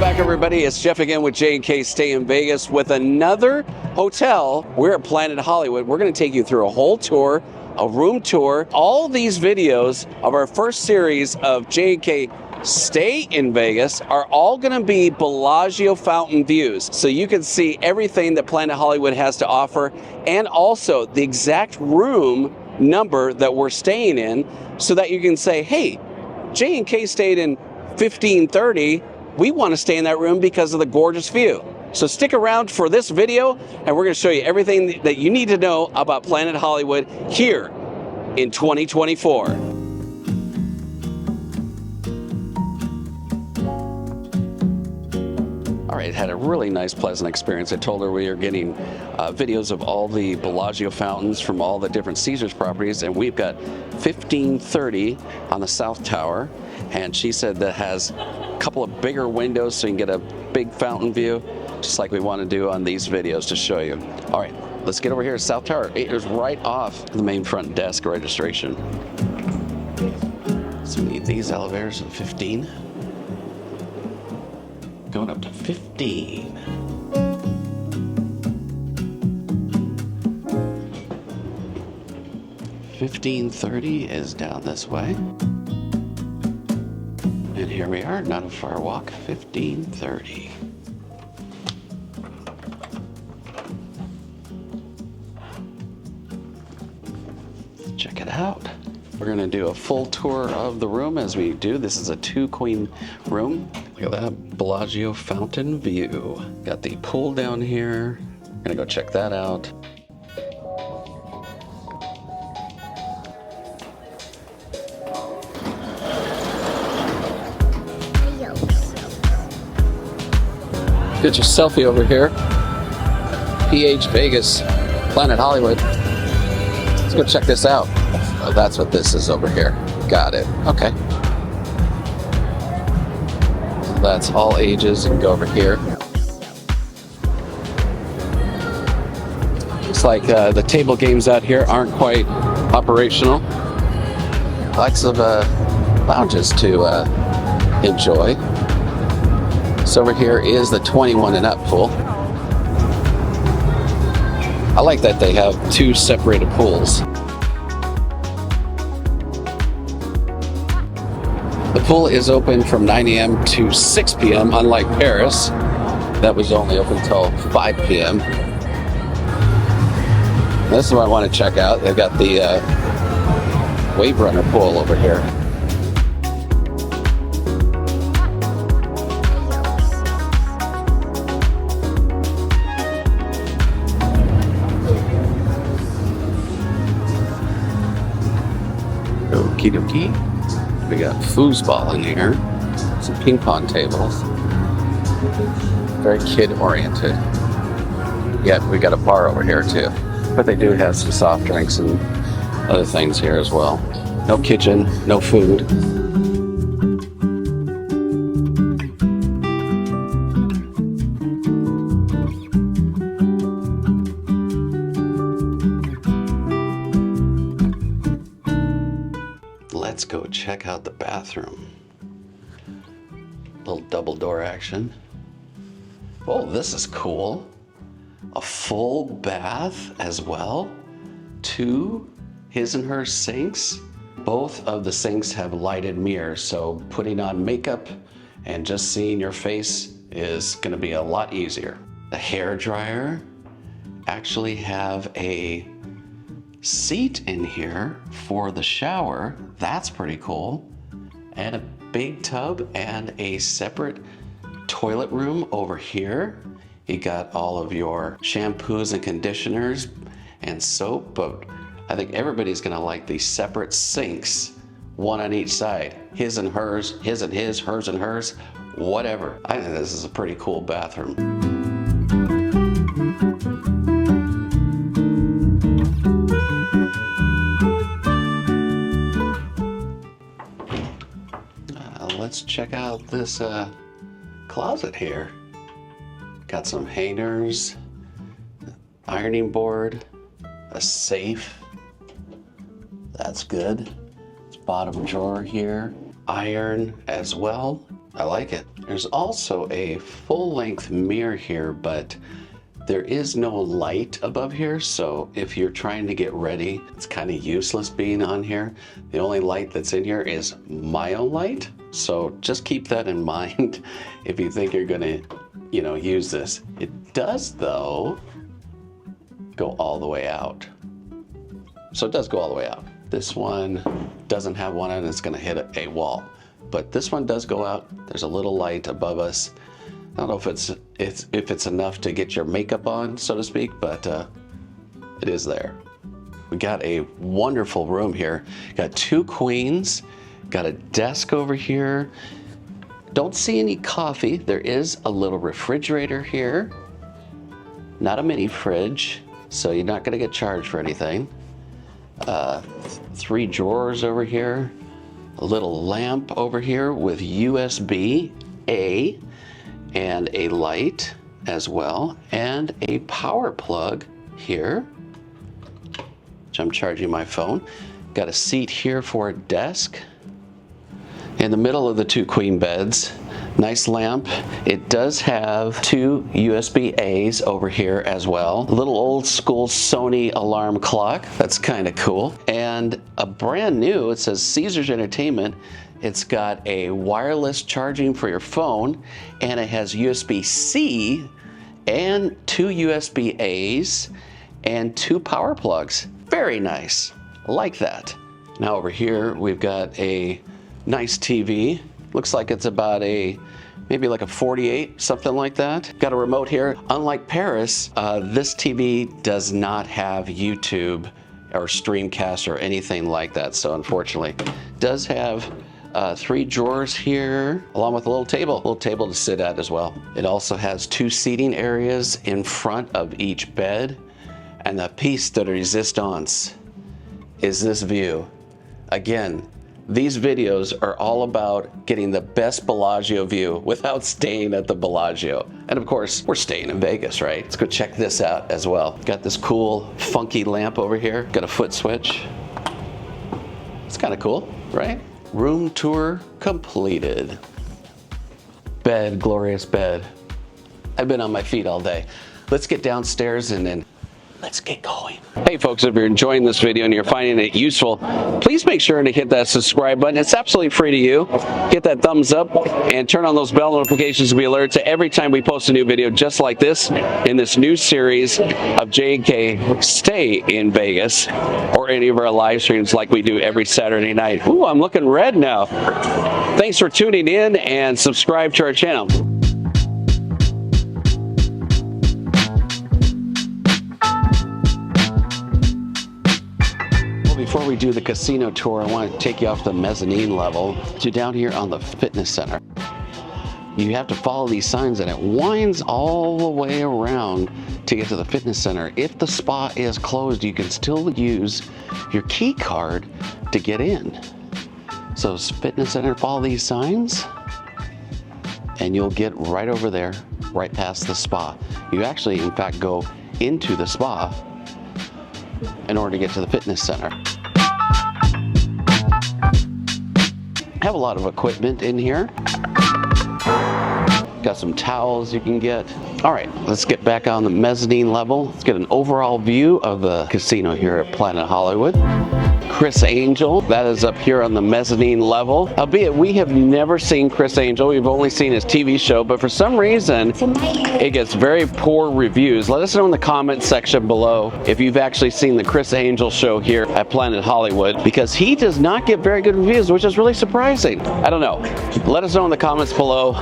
back, everybody. It's Jeff again with J&K Stay in Vegas with another hotel. We're at Planet Hollywood. We're going to take you through a whole tour, a room tour. All these videos of our first series of J&K Stay in Vegas are all going to be Bellagio Fountain views. So you can see everything that Planet Hollywood has to offer, and also the exact room number that we're staying in, so that you can say, hey, J&K stayed in 1530. We want to stay in that room because of the gorgeous view. So stick around for this video, and we're going to show you everything that you need to know about Planet Hollywood here in 2024. All right, had a really nice, pleasant experience. I told her we are getting videos of all the Bellagio fountains from all the different Caesars properties, and we've got 1530 on the South Tower, and she said that has a couple of bigger windows so you can get a big fountain view, just like we want to do on these videos to show you. All right, let's get over here to South Tower. It is right off the main front desk registration. So we need these elevators at 15. Going up to 15. 1530 is down this way. And here we are, not a far walk, 1530. Check it out. We're gonna do a full tour of the room as we do. This is a 2-queen room. Look at that Bellagio fountain view. Got the pool down here. Gonna go check that out. Get your selfie over here. PH Vegas, Planet Hollywood. Let's go check this out. Oh, that's what this is over here. Got it. Okay. That's all ages. You can go over here. Looks like the table games out here aren't quite operational. Lots of lounges to enjoy. So over here is the 21 and up pool. I like that they have 2 separated pools. The pool is open from 9 a.m. to 6 p.m. unlike Paris. That was only open until 5 p.m. This is what I want to check out. They've got the Wave Runner pool over here. Okie dokie. We got foosball in here, some ping pong tables. Very kid oriented. Yeah, we got a bar over here too. But they do have some soft drinks and other things here as well. No kitchen, no food. Let's go check out the bathroom. Little double door action. Oh, this is cool. A full bath as well. 2 his and her sinks. Both of the sinks have lighted mirrors, so putting on makeup and just seeing your face is gonna be a lot easier. The hair dryer actually have a seat in here for the shower. That's pretty cool. And a big tub and a separate toilet room over here. You got all of your shampoos and conditioners and soap, but I think everybody's gonna like these separate sinks, 1 on each side. His and hers, his and his, hers and hers, whatever. I think this is a pretty cool bathroom. Let's check out this closet here. Got some hangers, ironing board, a safe. That's good. Bottom drawer here, iron as well. I like it. There's also a full-length mirror here, but there is no light above here, so if you're trying to get ready, it's kind of useless being on here. The only light that's in here is my own light, so just keep that in mind if you think you're gonna, use this. It does, though, go all the way out. So it does go all the way out. This one doesn't have one and it's gonna hit a wall, but this one does go out. There's a little light above us. I don't know if it's enough to get your makeup on, so to speak, but it is there. We got a wonderful room here. Got 2 queens, got a desk over here. Don't see any coffee. There is a little refrigerator here. Not a mini fridge, so you're not gonna get charged for anything. 3 drawers over here. A little lamp over here with USB-A. And a light as well, and a power plug here, which I'm charging my phone. Got a seat here for a desk. In the middle of the 2 queen beds, nice lamp. It does have 2 USB-As over here as well. A little old school Sony alarm clock, that's kind of cool. And a brand new, it says Caesars Entertainment. It's got a wireless charging for your phone, and it has USB-C and 2 USB-As and 2 power plugs. Very nice. I like that. Now over here, we've got a nice TV. Looks like it's about maybe like a 48, something like that. Got a remote here. Unlike Paris, this TV does not have YouTube or Streamcast or anything like that. So unfortunately, does have 3 drawers here, along with a little table to sit at as well. It also has 2 seating areas in front of each bed. And the piece de resistance is this view. Again, these videos are all about getting the best Bellagio view without staying at the Bellagio. And of course, we're staying in Vegas, right? Let's go check this out as well. Got this cool, funky lamp over here. Got a foot switch. It's kind of cool, right? Room tour completed. Bed, glorious bed. I've been on my feet all day. Let's get downstairs and then let's get going. Hey folks, if you're enjoying this video and you're finding it useful, please make sure to hit that subscribe button. It's absolutely free to you. Hit that thumbs up and turn on those bell notifications to be alerted to every time we post a new video just like this in this new series of JK Stay in Vegas, or any of our live streams like we do every Saturday night. Ooh, I'm looking red now. Thanks for tuning in and subscribe to our channel. Before we do the casino tour, I want to take you off the mezzanine level to down here on the fitness center. You have to follow these signs and it winds all the way around to get to the fitness center. If the spa is closed, you can still use your key card to get in. So fitness center, follow these signs and you'll get right over there, right past the spa. You actually, in fact, go into the spa in order to get to the fitness center. Have a lot of equipment in here. Got some towels you can get. All right, let's get back on the mezzanine level. Let's get an overall view of the casino here at Planet Hollywood. Criss Angel, that is up here on the mezzanine level. Albeit we have never seen Criss Angel, we've only seen his TV show, but for some reason it gets very poor reviews. Let us know in the comments section below if you've actually seen the Criss Angel show here at Planet Hollywood, because he does not get very good reviews, which is really surprising. I don't know. Let us know in the comments below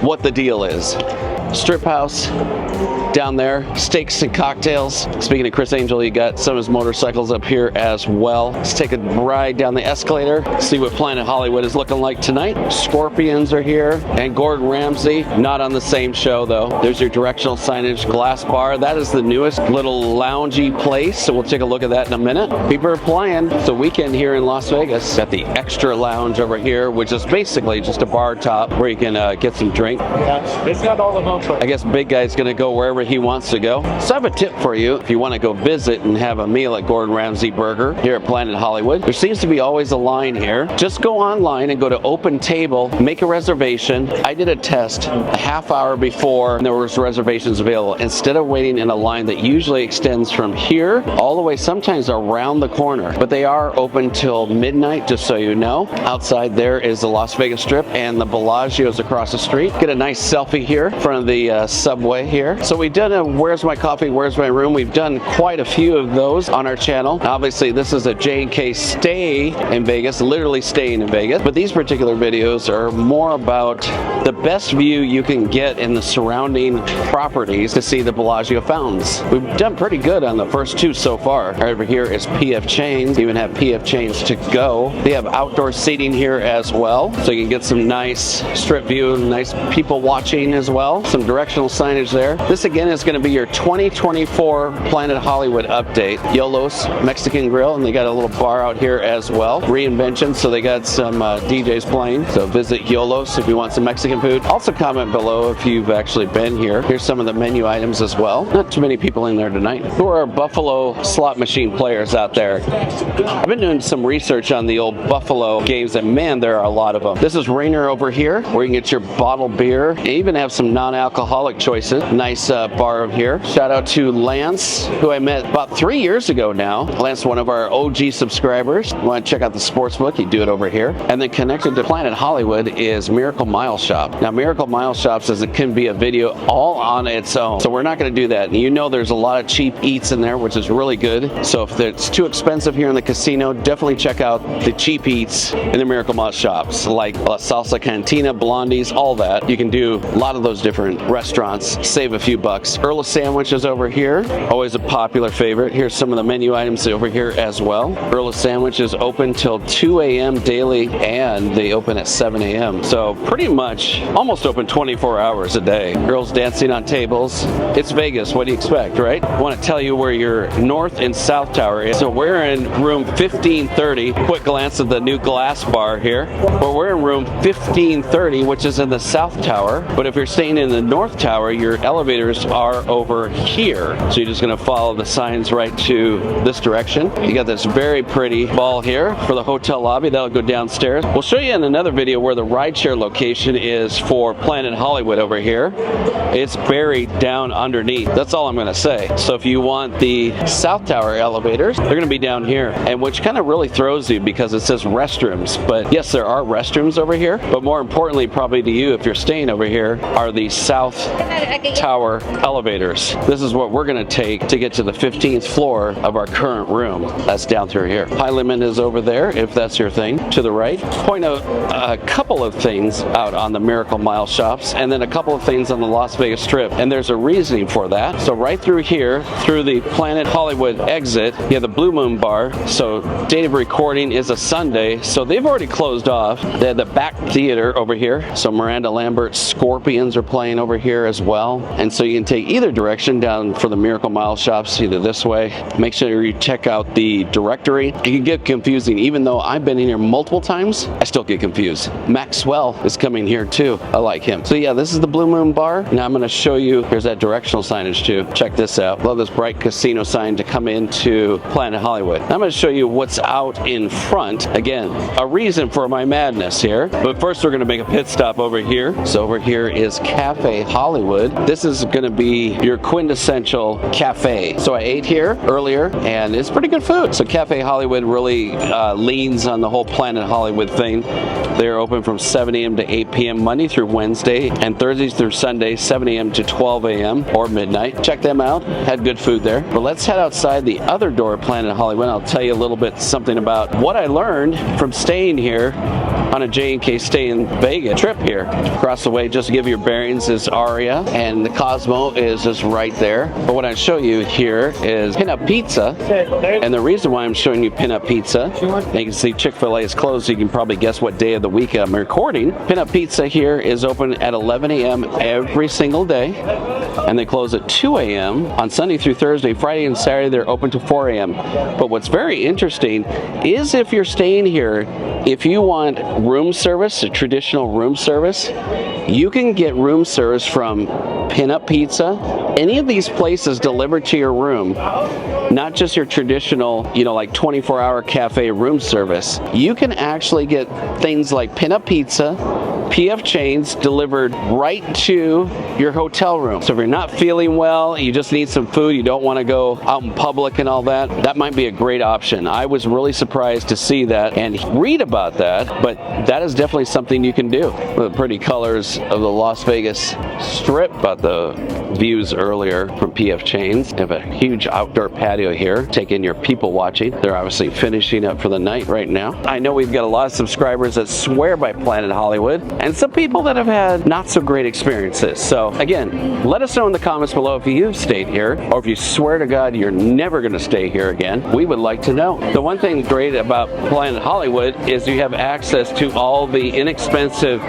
what the deal is. Strip house down there, steaks and cocktails. Speaking of Criss Angel, you got some of his motorcycles up here as well. Let's take a ride down the escalator, see what Planet Hollywood is looking like tonight. Scorpions are here, and Gordon Ramsay, not on the same show though. There's your directional signage, glass bar. That is the newest little loungy place, so we'll take a look at that in a minute. People are playing. It's a weekend here in Las Vegas. Got the extra lounge over here, which is basically just a bar top where you can get some drink. Yeah, it's got all the I guess big guy's gonna go wherever he wants to go. So I have a tip for you if you want to go visit and have a meal at Gordon Ramsay Burger here at Planet Hollywood. There seems to be always a line here. Just go online and go to Open Table, make a reservation. I did a test a half hour before there was reservations available. Instead of waiting in a line that usually extends from here all the way sometimes around the corner, but they are open till midnight, just so you know. Outside there is the Las Vegas Strip and the Bellagio is across the street. Get a nice selfie here in front of the subway here. So we've done a Where's My Coffee, Where's My Room. We've done quite a few of those on our channel. Obviously this is a J&K Stay in Vegas, literally staying in Vegas, but these particular videos are more about the best view you can get in the surrounding properties to see the Bellagio Fountains. We've done pretty good on the first two so far. Over here is PF Chains. We even have PF Chains to go. They have outdoor seating here as well, so you can get some nice strip view, nice people watching as well. Some directional signage there. This again is going to be your 2024 Planet Hollywood update. Yolo's Mexican Grill, and they got a little bar out here as well. Reinvention, so they got some DJs playing. So visit Yolo's if you want some Mexican food. Also comment below if you've actually been here. Here's some of the menu items as well. Not too many people in there tonight. Who are Buffalo slot machine players out there? I've been doing some research on the old Buffalo games, and man, there are a lot of them. This is Rainer over here, where you can get your bottled beer. They even have some non-alcoholic choices. Nice bar here. Shout out to Lance, who I met about 3 years ago now. Lance, one of our OG subscribers. You want to check out the sportsbook, you do it over here. And then connected to Planet Hollywood is Miracle Mile Shop. Now, Miracle Mile Shop says it can be a video all on its own. So we're not going to do that. And you know there's a lot of cheap eats in there, which is really good. So if it's too expensive here in the casino, definitely check out the cheap eats in the Miracle Mile shops, like La Salsa Cantina, Blondie's, all that. You can do a lot of those different restaurants, save a few bucks. Earl Sandwiches over here, always a popular favorite. Here's some of the menu items over here as well. Earl Sandwich is open till 2 a.m. daily, and they open at 7 a.m. So pretty much almost open 24 hours a day. Girls dancing on tables. It's Vegas, what do you expect, right? I want to tell you where your north and south tower is. So we're in room 1530. Quick glance at the new glass bar here. But we're in room 1530, which is in the south tower. But if you're staying in the north tower, your elevators are over here. So you're just going to follow the signs right to this direction. You got this very pretty ball here for the hotel lobby. That'll go downstairs. We'll show you in another video where the rideshare location is for Planet Hollywood over here. It's buried down underneath. That's all I'm going to say. So if you want the south tower elevators, they're going to be down here, and which kind of really throws you because it says restrooms. But yes, there are restrooms over here, but more importantly probably to you if you're staying over here are the south tower elevators. This is what we're going to take to get to the 15th floor of our current room. That's down through here. High limit is over there if that's your thing. To the right, point out a couple of things out on the Miracle Mile shops, and then a couple of things on the Las Vegas Strip, and there's a reasoning for that. So right through here, through the Planet Hollywood exit, you have the Blue Moon Bar. So date of recording is a Sunday, so they've already closed off. They have the back theater over here, so Miranda Lambert's Scorpions are playing over here as well, and so you can take either direction down for the Miracle Mile shops, either this way. Make sure you check out the directory. It can get confusing. Even though I've been in here multiple times, I still get confused. Maxwell is coming here too. I like him. So yeah, this is the Blue Moon Bar. Now I'm going to show you, here's that directional signage too. Check this out. Love this bright casino sign to come into Planet Hollywood. I'm going to show you what's out in front. Again, a reason for my madness here. But first we're going to make a pit stop over here. So over here is Cafe Hollywood. This is going to be your quintessential cafe. So I ate here earlier, and it's pretty good food. So Cafe Hollywood really leans on the whole Planet Hollywood thing. They're open from 7 a.m. to 8 p.m. Monday through Wednesday, and Thursdays through Sundays, 7 a.m. to 12 a.m. or midnight. Check them out. Had good food there. But let's head outside the other door of Planet Hollywood. I'll tell you a little bit something about what I learned from staying here on a J&K StayinVegas trip here. Across the way, just to give you your bearings, is Aria, and the Cosmo is just right there. But what I show you here is Pinup Pizza, and the reason why I'm showing you Pinup Pizza, and you can see Chick-fil-A is closed, so you can probably guess what day of the week I'm recording. Pinup Pizza here is open at 11 a.m. every single day, and they close at 2 a.m. on Sunday through Thursday. Friday and Saturday they're open to 4 a.m. But what's very interesting is if you're staying here, if you want room service, a traditional room service, you can get room service from Pinup Pizza. Any of these places delivered to your room, not just your traditional, like 24-hour cafe room service. You can actually get things like Pinup Pizza, PF Chains delivered right to your hotel room. So if you're not feeling well, you just need some food, you don't want to go out in public and all that, that might be a great option. I was really surprised to see that and read about that, but that is definitely something you can do. The pretty colors of the Las Vegas Strip, about the views earlier from PF Chains. They have a huge outdoor patio here, take in your people watching. They're obviously finishing up for the night right now. I know we've got a lot of subscribers that swear by Planet Hollywood, and some people that have had not so great experiences. So again, let us know in the comments below if you've stayed here, or if you swear to God you're never going to stay here again. We would like to know. The one thing great about Planet Hollywood is you have access to all the inexpensive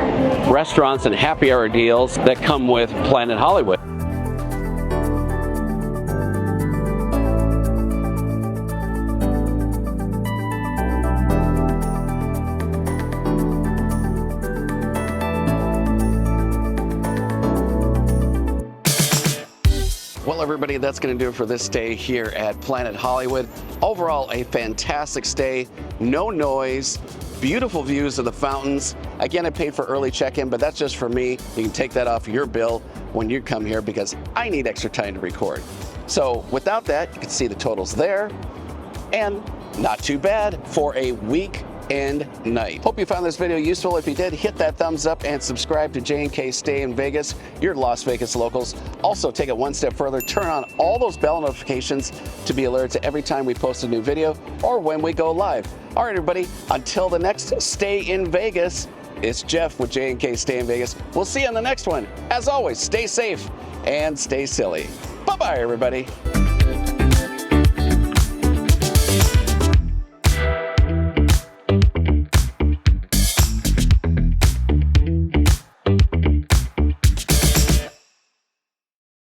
restaurants and happy hour deals that come with Planet Hollywood. Well, everybody, that's going to do it for this day here at Planet Hollywood. Overall, a fantastic stay, no noise, beautiful views of the fountains. Again, I paid for early check-in, but that's just for me. You can take that off your bill when you come here because I need extra time to record. So without that, you can see the totals there, and not too bad for a weekend night. Hope you found this video useful. If you did, hit that thumbs up and subscribe to J&K Stay in Vegas, your Las Vegas locals. Also, take it one step further, turn on all those bell notifications to be alerted to every time we post a new video or when we go live. All right, everybody, until the next Stay in Vegas, it's Jeff with J&K Stay in Vegas. We'll see you on the next one. As always, stay safe and stay silly. Bye-bye, everybody.